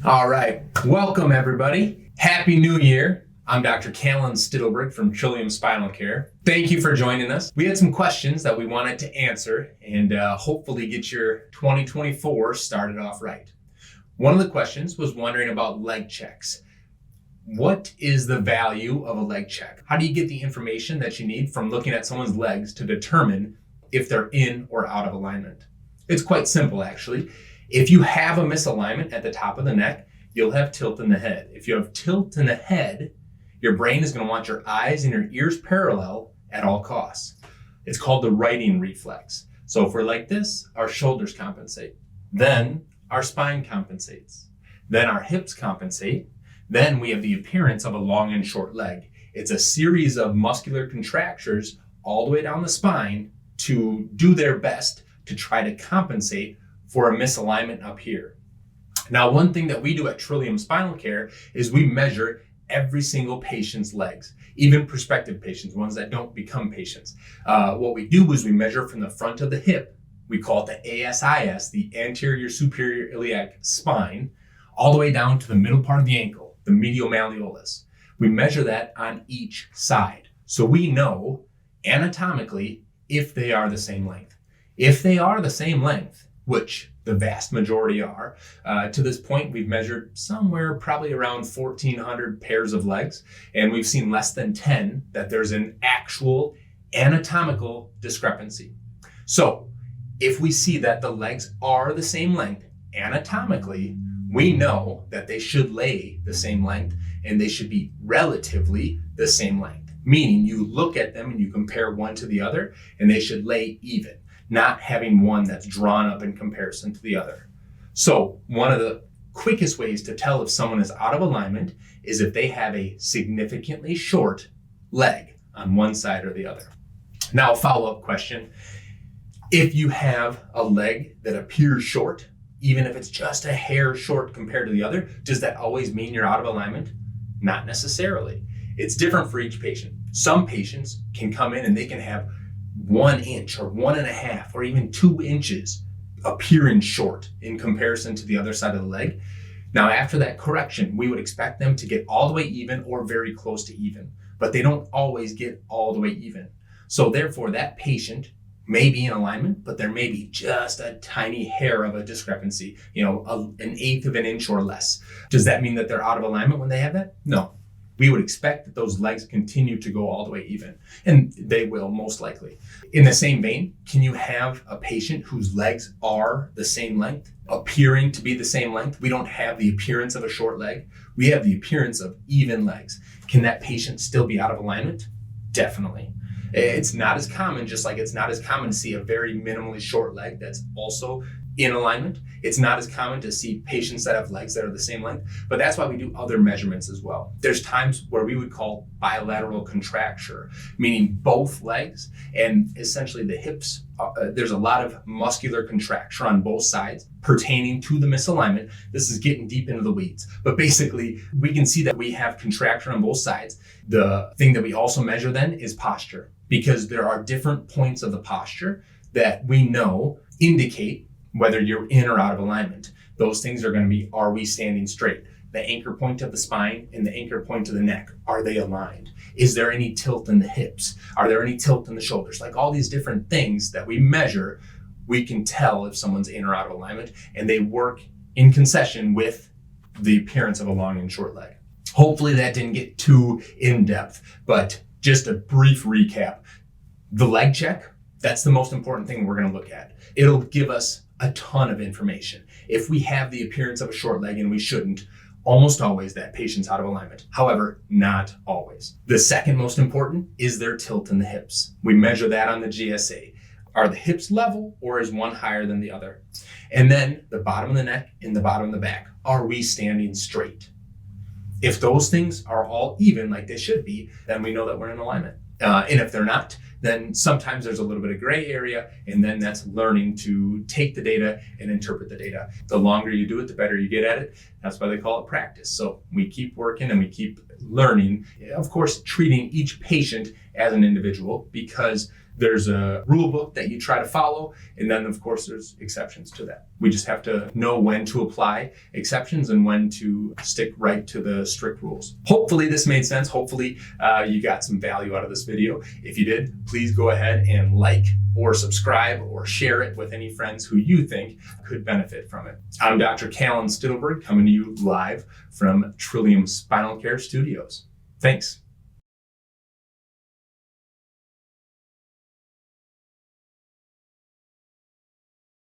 All right, welcome everybody. Happy New Year. I'm Dr. Kalan Stittleburg from Trillium Spinal Care. Thank you for joining us. We had some questions that we wanted to answer and hopefully get your 2024 started off right. One of the questions was wondering about leg checks. What is the value of a leg check? How do you get the information that you need from looking at someone's legs to determine if they're in or out of alignment? It's quite simple, actually. If you have a misalignment at the top of the neck, you'll have tilt in the head. If you have tilt in the head, your brain is going to want your eyes and your ears parallel at all costs. It's called the righting reflex. So if we're like this, our shoulders compensate. Then our spine compensates. Then our hips compensate. Then we have the appearance of a long and short leg. It's a series of muscular contractures all the way down the spine to do their best to try to compensate for a misalignment up here. Now, one thing that we do at Trillium Spinal Care is we measure every single patient's legs, even prospective patients, ones that don't become patients. What we do is we measure from the front of the hip, we call it the ASIS, the anterior superior iliac spine, all the way down to the middle part of the ankle, the medial malleolus. We measure that on each side. So we know anatomically if they are the same length. If they are the same length, which the vast majority are. To this point, we've measured somewhere probably around 1,400 pairs of legs, and we've seen less than 10 that there's an actual anatomical discrepancy. So if we see that the legs are the same length anatomically, we know that they should lay the same length and they should be relatively the same length, meaning you look at them and you compare one to the other and they should lay even, not having one that's drawn up in comparison to the other. So one of the quickest ways to tell if someone is out of alignment is if they have a significantly short leg on one side or the other. Now, a follow-up question. If you have a leg that appears short, even if it's just a hair short compared to the other, does that always mean you're out of alignment? Not necessarily. It's different for each patient. Some patients can come in and they can have 1 inch or 1.5 or even 2 inches appearing short in comparison to the other side of the leg. Now, after that correction, we would expect them to get all the way even or very close to even, but they don't always get all the way even. So therefore, that patient may be in alignment, but there may be just a tiny hair of a discrepancy, an 1/8 of an inch or less. Does that mean that they're out of alignment when they have that? No. We would expect that those legs continue to go all the way even, and they will most likely. In the same vein, can you have a patient whose legs are the same length, appearing to be the same length? We don't have the appearance of a short leg. We have the appearance of even legs. Can that patient still be out of alignment? Definitely. It's not as common, just like it's not as common to see a very minimally short leg that's also in alignment. It's not as common to see patients that have legs that are the same length, but that's why we do other measurements as well. There's times where we would call bilateral contracture, meaning both legs and essentially the hips. There's a lot of muscular contracture on both sides pertaining to the misalignment. This is getting deep into the weeds, but basically we can see that we have contracture on both sides. The thing that we also measure then is posture, because there are different points of the posture that we know indicate whether you're in or out of alignment. Those things are going to be, are we standing straight? The anchor point of the spine and the anchor point of the neck, are they aligned? Is there any tilt in the hips? Are there any tilt in the shoulders? Like all these different things that we measure, we can tell if someone's in or out of alignment, and they work in concession with the appearance of a long and short leg. Hopefully that didn't get too in-depth, but just a brief recap. The leg check, that's the most important thing we're going to look at. It'll give us a ton of information. If we have the appearance of a short leg and we shouldn't, almost always that patient's out of alignment. However, not always. The second most important is their tilt in the hips. We measure that on the GSA. Are the hips level or is one higher than the other? And then the bottom of the neck and the bottom of the back. Are we standing straight? If those things are all even like they should be, then we know that we're in alignment. And if they're not, then sometimes there's a little bit of gray area, and then that's learning to take the data and interpret the data. The longer you do it, the better you get at it. That's why they call it practice. So we keep working and we keep learning, of course, treating each patient as an individual, because There's a rule book that you try to follow, and then of course there's exceptions to that. We just have to know when to apply exceptions and when to stick right to the strict rules. Hopefully this made sense. Hopefully you got some value out of this video. If you did, please go ahead and like or subscribe or share it with any friends who you think could benefit from it. I'm Dr. Kalan Stittleburg, coming to you live from Trillium Spinal Care Studios. Thanks.